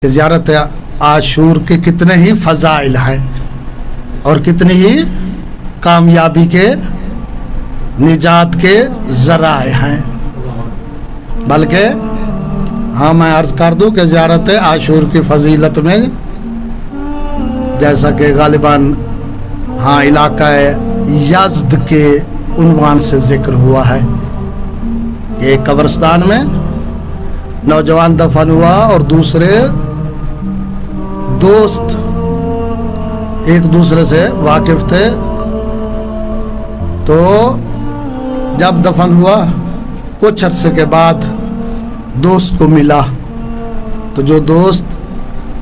کہ زیارت عاشور کے کتنے ہی فضائل ہیں اور کتنی ہی کامیابی کے نجات کے ذرائع ہیں. بلکہ میں عرض کر دوں کہ زیارت عاشور کی فضیلت میں جیسا کہ غالباً علاقہ یزد کے عنوان سے ذکر ہوا ہے کہ ایک قبرستان میں نوجوان دفن ہوا اور دوسرے دوست ایک دوسرے سے واقف تھے. تو جب دفن ہوا کچھ عرصے کے بعد دوست کو ملا، تو جو دوست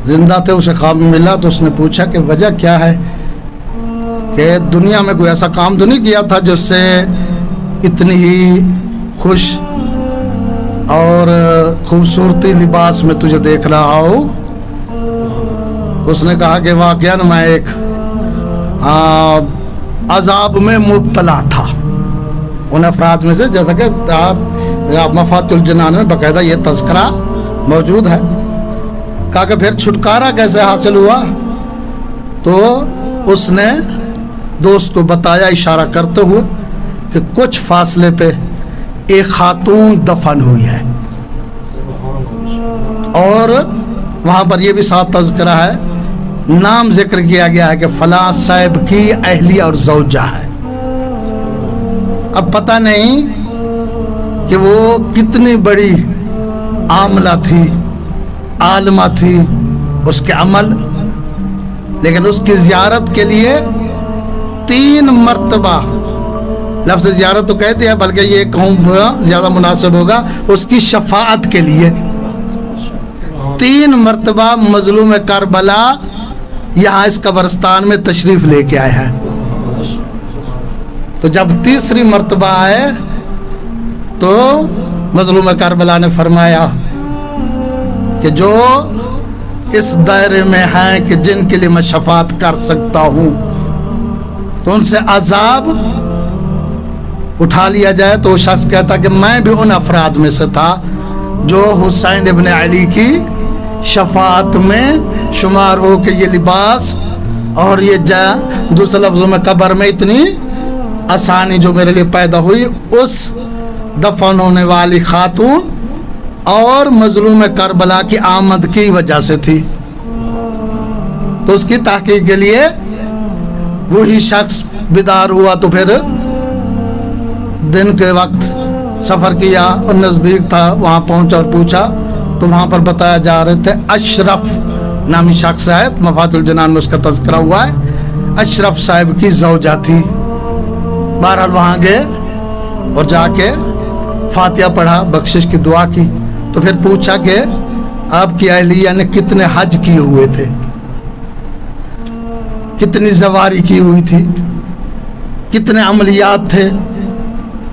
زندہ تھے اسے خواب میں ملا تو اس نے پوچھا کہ وجہ کیا ہے، کہ دنیا میں کوئی ایسا کام تو نہیں کیا تھا جس سے اتنی ہی خوش اور خوبصورتی لباس میں تجھے دیکھ رہا ہوں. اس نے کہا کہ واقعاً میں ایک عذاب میں مبتلا تھا. ان افراد میں سے جیسا کہ مفاتیح الجنان میں باقاعدہ یہ تذکرہ موجود ہے. کہا کہ پھر چھٹکارا کیسے حاصل ہوا؟ تو اس نے دوست کو بتایا اشارہ کرتے ہوئے کہ کچھ فاصلے پہ ایک خاتون دفن ہوئی ہے، اور وہاں پر یہ بھی ساتھ تذکرہ ہے، نام ذکر کیا گیا ہے کہ فلاں صاحب کی اہلیہ اور زوجہ ہے. اب پتہ نہیں کہ وہ کتنی بڑی عاملہ تھی، عالمہ تھی، اس کے عمل، لیکن اس کی زیارت کے لیے 3 مرتبہ، لفظ زیارت تو کہتے ہیں بلکہ یہ کہوں زیادہ مناسب ہوگا اس کی شفاعت کے لیے 3 مرتبہ مظلوم کربلا یہاں اس قبرستان میں تشریف لے کے آئے ہیں. تو جب تیسری مرتبہ آئے تو مظلوم کربلا نے فرمایا کہ جو اس دائرے میں ہیں کہ جن کے لیے میں شفاعت کر سکتا ہوں تو ان سے عذاب اٹھا لیا جائے. تو وہ شخص کہتا کہ میں بھی ان افراد میں سے تھا جو حسین ابن علی کی شفاعت میں شمار ہو کہ یہ لباس اور یہ دوسرے لفظوں میں قبر میں اتنی آسانی جو میرے لیے پیدا ہوئی اس دفن ہونے والی خاتون اور مظلوم کربلا کی آمد کی وجہ سے تھی. تو اس کی تحقیق کے لیے وہی شخص بیدار ہوا. تو پھر دن کے وقت سفر کیا اور نزدیک تھا، وہاں پہنچا اور پوچھا تو وہاں پر بتایا جا رہے تھے اشرف نامی شخص ہے، مفاتیح الجنان میں اس کا تذکرہ ہوا ہے، اشرف صاحب کی زوجہ تھی. بہرحال وہاں گئے اور جا کے فاتحہ پڑھا، بخشش کی دعا کی. تو پھر پوچھا کہ آپ کی اہلیہ نے کتنے حج کیے ہوئے تھے، کتنی زواری کی ہوئی تھی، کتنے عملیات تھے؟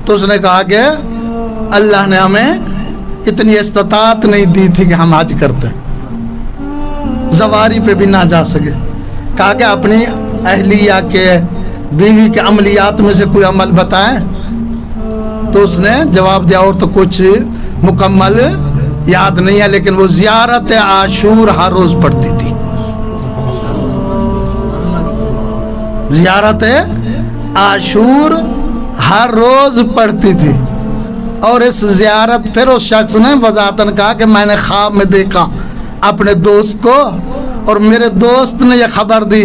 تو اس نے کہا کہ اللہ نے ہمیں اتنی استطاعت نہیں دی تھی کہ ہم حج کرتے، زواری پہ بھی نہ جا سکے. کہا کہ اپنی اہلیہ کے بیوی کے عملیات میں سے کوئی عمل بتائیں. تو اس نے جواب دیا اور تو کچھ مکمل یاد نہیں ہے، لیکن وہ زیارت عاشور ہر روز پڑھتی تھی. زیارت عاشور ہر روز پڑھتی تھی. اور اس زیارت پھر اس شخص نے وضاحتاً کہا کہ میں نے خواب میں دیکھا اپنے دوست کو، اور میرے دوست نے یہ خبر دی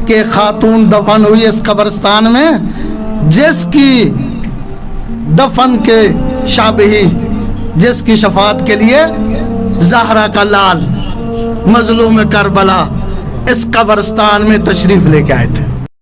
کہ خاتون دفن ہوئی اس قبرستان میں جس کی دفن کے شابہی، جس کی شفاعت کے لیے زہرا کا لال مظلوم کربلا اس قبرستان میں تشریف لے کے آئے تھے.